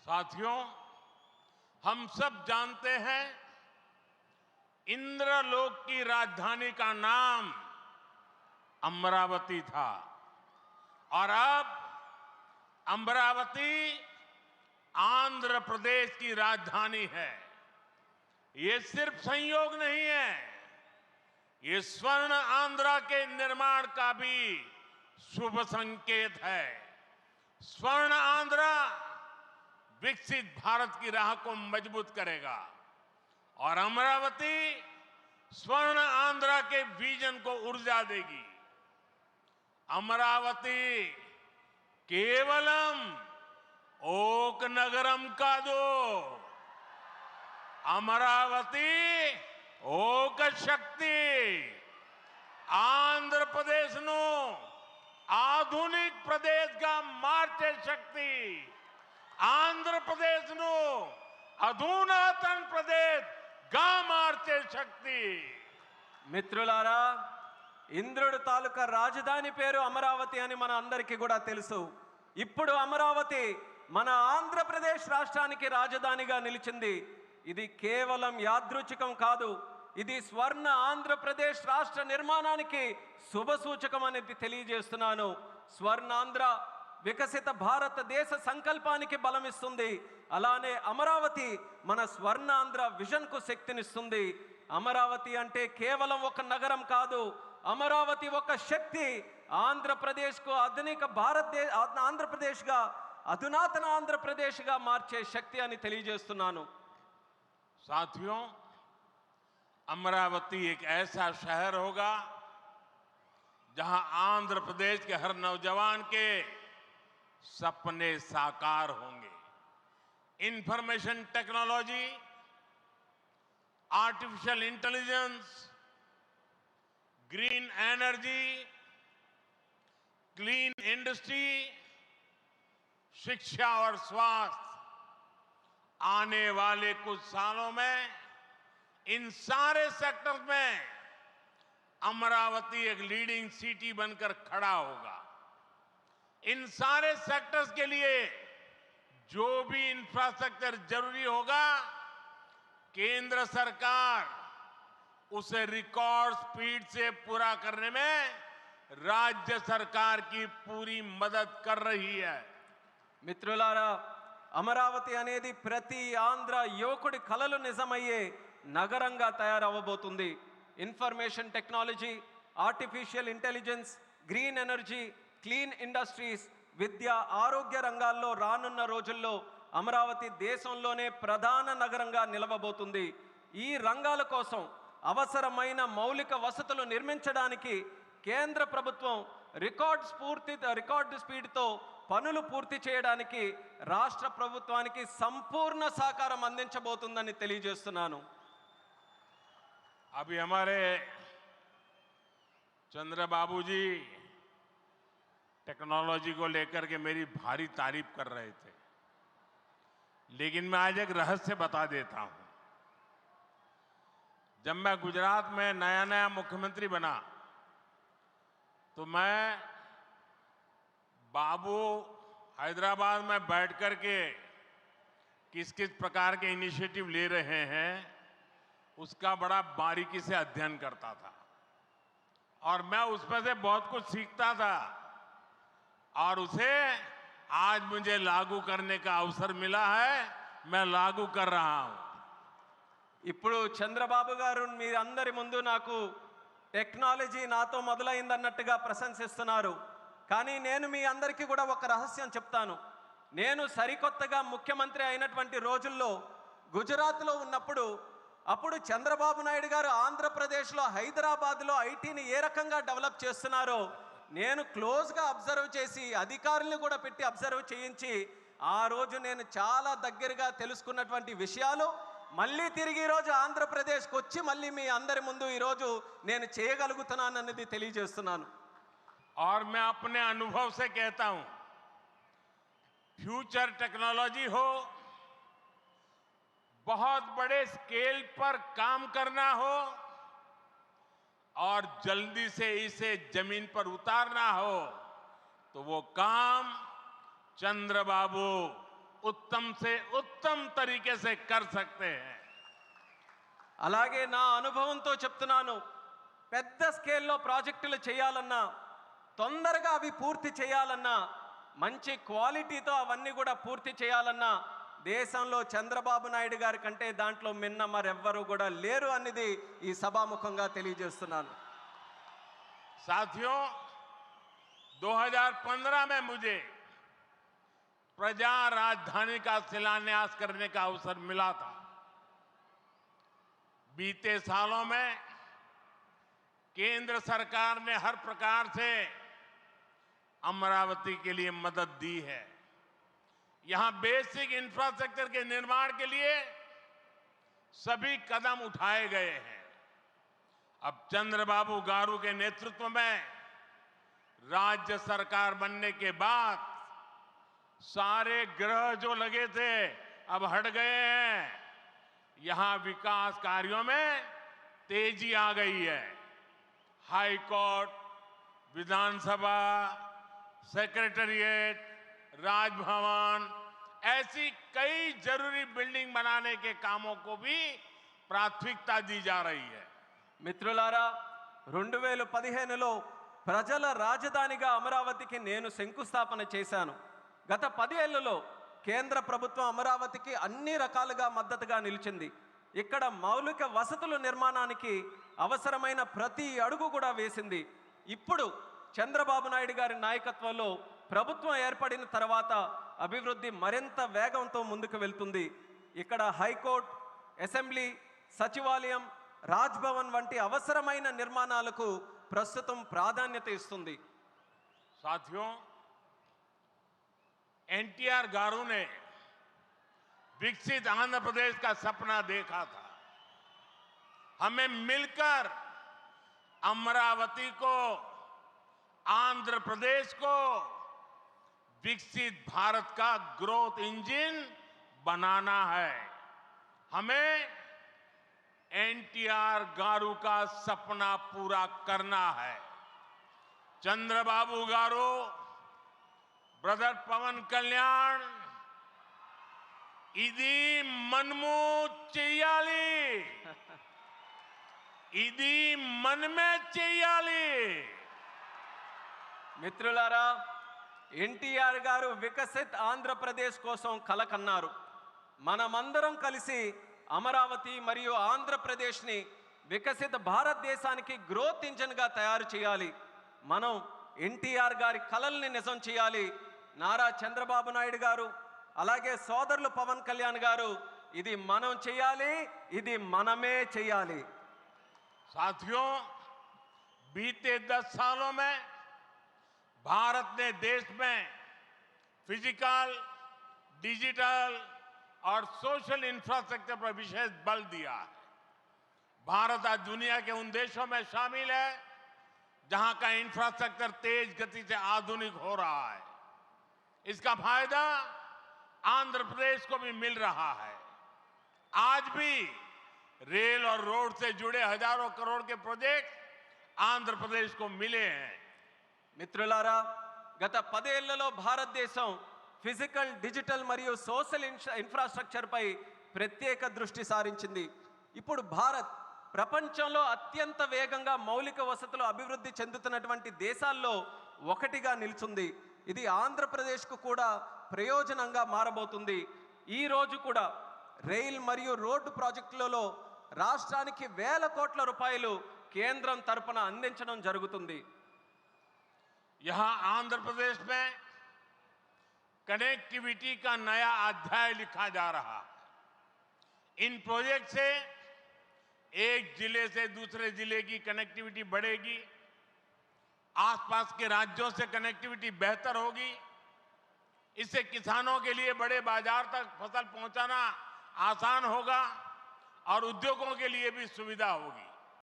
साथियों, हम सब जानते हैं इंद्रलोक की राजधानी का नाम अमरावती था और अब अमरावती आंध्र प्रदेश की राजधानी है। ये सिर्फ संयोग नहीं है, ये स्वर्ण आंध्रा के निर्माण का भी शुभ संकेत है। स्वर्ण आंध्रा विकसित भारत की राह को मजबूत करेगा और अमरावती स्वर्ण आंध्रा के विजन को ऊर्जा देगी। अमरावती केवलम ओक नगरम कादु, अमरावती ओक शक्ति आंध्र प्रदेश नो आधुनिक प्रदेश का मार्चे शक्ति आंध्र प्रदेश नो అధునాతన ప్రదేశ్ గా మార్చే శక్తి. మిత్రులారా, ఇంద్రుడి తాలూకా రాజధాని పేరు అమరావతి అని మన అందరికీ కూడా తెలుసు. ఇప్పుడు అమరావతి మన ఆంధ్రప్రదేశ్ రాష్ట్రానికి రాజధానిగా నిలిచింది. ఇది కేవలం యాదృచ్ఛికం కాదు, ఇది స్వర్ణ ఆంధ్రప్రదేశ్ రాష్ట్ర నిర్మాణానికి శుభ సూచకం అనేది తెలియజేస్తున్నాను. స్వర్ణాంధ్ర వికసిత భారతదేశ సంకల్పానికి బలమిస్తుంది. అలానే అమరావతి మన స్వర్ణాంధ్ర విజన్కు శక్తినిస్తుంది. అమరావతి అంటే కేవలం ఒక నగరం కాదు, అమరావతి ఒక శక్తి. ఆంధ్రప్రదేశ్కు ఆధునిక ఆంధ్రప్రదేశ్గా అధునాతన ఆంధ్రప్రదేశ్గా మార్చే శక్తి అని తెలియజేస్తున్నాను. साथियों, अमरावती एक ऐसा शहर होगा जहां आंध्र प्रदेश के हर नौजवान के सपने साकार होंगे. Information technology, artificial intelligence, green energy, clean industry, शिक्षा और स्वास्थ्य, आने वाले कुछ सालों में इन सारे सेक्टर्स में अमरावती एक लीडिंग सिटी बनकर खड़ा होगा. इन सारे सेक्टर्स के लिए जो भी इंफ्रास्ट्रक्चर जरूरी होगा, केंद्र सरकार उसे रिकॉर्ड स्पीड से पूरा करने में राज्य सरकार की पूरी मदद कर रही है. మిత్రులారా, అమరావతి అనేది ప్రతి ఆంధ్ర యువకుడి కలలు నిజమయ్యే నగరంగా తయారవబోతుంది. Information technology, artificial intelligence, green energy, clean industries, విద్య, ఆరోగ్య రంగాల్లో రానున్న రోజుల్లో అమరావతి దేశంలోనే ప్రధాన నగరంగా నిలవబోతుంది. ఈ రంగాల కోసం అవసరమైన మౌలిక వసతులు నిర్మించడానికి కేంద్ర ప్రభుత్వం రికార్డు స్పీడ్తో పనులు పూర్తి చేయడానికి రాష్ట్ర ప్రభుత్వానికి సంపూర్ణ సహకారం అందించబోతుందని తెలియజేస్తున్నాను. अभी हमारे चंद्रबाबू जी टेक्नोलॉजी को लेकर के मेरी भारी तारीफ कर रहे थे, लेकिन मैं आज एक रहस्य बता देता हूं. जब मैं गुजरात में नया मुख्यमंत्री बना तो मैं बाबू हैदराबाद में बैठ कर के किस किस प्रकार के इनिशिएटिव ले रहे हैं उसका बड़ा बारीकी से अध्ययन करता था और मैं उसमें से बहुत कुछ सीखता था और उसे आज मुझे लागू करने का अवसर मिला है. मैं लागू कर रहा हूं. ఇప్పుడు చంద్రబాబు గారు మీ అందరి ముందు నాకు టెక్నాలజీ నాతో మొదలైందన్నట్టుగా ప్రశంసిస్తున్నారు. కానీ నేను మీ అందరికీ కూడా ఒక రహస్యం చెప్తాను. నేను సరికొత్తగా ముఖ్యమంత్రి అయినటువంటి రోజుల్లో గుజరాత్లో ఉన్నప్పుడు అప్పుడు చంద్రబాబు నాయుడు గారు ఆంధ్రప్రదేశ్లో హైదరాబాద్లో ఐటీని ఏ రకంగా డెవలప్ చేస్తున్నారో నేను క్లోజ్గా అబ్జర్వ్ చేసి అధికారులను కూడా పెట్టి అబ్జర్వ్ చేయించి ఆ రోజు నేను చాలా దగ్గరగా తెలుసుకున్నటువంటి విషయాలు మళ్ళీ తిరిగి ఈరోజు ఆంధ్రప్రదేశ్కి వచ్చి మళ్ళీ మీ అందరి ముందు ఈరోజు నేను చేయగలుగుతున్నానన్నది తెలియజేస్తున్నాను. और मैं अपने अनुभव से कहता हूं, फ्यूचर टेक्नोलॉजी हो, बहुत बड़े स्केल पर काम करना हो और जल्दी से इसे जमीन पर उतारना हो तो वो काम चंद्रबाबू उत्तम से उत्तम तरीके से कर सकते हैं। అలాగే నా అనుభవంతో చెప్తున్నాను, పెద్ద స్కేల్లో ప్రాజెక్టులు చేయాలన్నా, తొందరగా అవి పూర్తి చేయాలన్నా, మంచి క్వాలిటీతో అవన్నీ కూడా పూర్తి చేయాలన్నా దేశంలో చంద్రబాబు నాయుడు గారి కంటే దాంట్లో మిన్న మరెవ్వరూ కూడా లేరు అనేది ఈ సభాముఖంగా తెలియజేస్తున్నాను. साथियों, 2015 में मुझे प्रजा राजधानी का शिलान्यास करने का अवसर मिला था। बीते सालों में केंद्र सरकार ने हर प्रकार से अमरावती के लिए मदद दी है। यहां बेसिक इंफ्रास्ट्रक्चर के निर्माण के लिए सभी कदम उठाए गए हैं। अब चंद्रबाबू गारू के नेतृत्व में राज्य सरकार बनने के बाद सारे ग्रह जो लगे थे अब हट गए हैं। यहां विकास कार्यों में तेजी आ गई है। हाई कोर्ट, विधानसभा, सेक्रेटेरिएट, राजभवन, ऐसी कई जरूरी बिल्डिंग बनाने के कामों को भी प्राथमिकता दी जा रही है। మిత్రులారా, 2015లో ప్రజల రాజధానిగా అమరావతికి నేను శంకుస్థాపన చేశాను. గత 10 ఏళ్లలో కేంద్ర ప్రభుత్వం అమరావతికి అన్ని రకాలుగా మద్దతుగా నిలిచింది. ఇక్కడ మౌలిక వసతుల నిర్మాణానికి అవసరమైన ప్రతి అడుగు కూడా వేసింది. ఇప్పుడు చంద్రబాబు నాయుడు గారి నాయకత్వంలో ప్రభుత్వం ఏర్పడిన తర్వాత అభివృద్ధి మరింత వేగంతో ముందుకు వెళ్తుంది. ఇక్కడ హైకోర్టు, అసెంబ్లీ, సచివాలయం, రాజ్భవన్ వంటి అవసరమైన నిర్మాణాలకు ప్రస్తుతం ప్రాధాన్యత ఇస్తుంది. साथियों, एनटीआर गारू ने विकसित आंध्र प्रदेश का सपना देखा था। हमें मिलकर अमरावती को, आंध्र प्रदेश को विकसित भारत का ग्रोथ इंजन बनाना है। हमें एनटीआर गारू का सपना पूरा करना है। चंद्रबाबू गारू, ब्रदर पवन कल्याण, इदी मनमू చెయ్యాలి, ఇది మనమే చెయ్యాలి. మిత్రులారా, ఎన్టీఆర్ గారు వికసిత్ ఆంధ్రప్రదేశ్ కోసం కలకన్నారు. మనమందరం కలిసి అమరావతి మరియు ఆంధ్రప్రదేశ్ని వికసిత భారతదేశానికి గ్రోత్ ఇంజిన్గా తయారు చేయాలి. మనం ఎన్టీఆర్ గారి కలల్ని నిజం చేయాలి. నారా చంద్రబాబు నాయుడు గారు, అలాగే సోదరులు పవన్ కళ్యాణ్ గారు, ఇది మనం చేయాలి, ఇది మనమే చేయాలి. साथियों, बीते 10 सालों में भारत ने देश में फिजिकल, डिजिटल और सोशल इंफ्रास्ट्रक्चर पर विशेष बल दिया है। भारत आज दुनिया के उन देशों में शामिल है जहां का इंफ्रास्ट्रक्चर तेज गति से आधुनिक हो रहा है। इसका फायदा आंध्र प्रदेश को भी मिल रहा है। आज भी रेल और रोड से जुड़े हजारों करोड़ के प्रोजेक्ट आंध्र प्रदेश को मिले हैं। మిత్రులారా, గత 10 ఏళ్లలో భారతదేశం ఫిజికల్, డిజిటల్ మరియు సోషల్ ఇన్ఫ్రాస్ట్రక్చర్పై ప్రత్యేక దృష్టి సారించింది. ఇప్పుడు భారత్ ప్రపంచంలో అత్యంత వేగంగా మౌలిక వసతులు అభివృద్ధి చెందుతున్నటువంటి దేశాల్లో ఒకటిగా నిలుచుంది. ఇది ఆంధ్రప్రదేశ్కు కూడా ప్రయోజనంగా మారబోతుంది. ఈ రోజు కూడా రైల్ మరియు రోడ్డు ప్రాజెక్టులలో రాష్ట్రానికి వేల కోట్ల రూపాయలు కేంద్రం తరపున అందించడం జరుగుతుంది. यहां आंध्र प्रदेश में कनेक्टिविटी का नया अध्याय लिखा जा रहा है। इन प्रोजेक्ट से एक जिले से दूसरे जिले की कनेक्टिविटी बढ़ेगी, आसपास के राज्यों से कनेक्टिविटी बेहतर होगी। इससे किसानों के लिए बड़े बाजार तक फसल पहुंचाना आसान होगा और उद्योगों के लिए भी सुविधा होगी।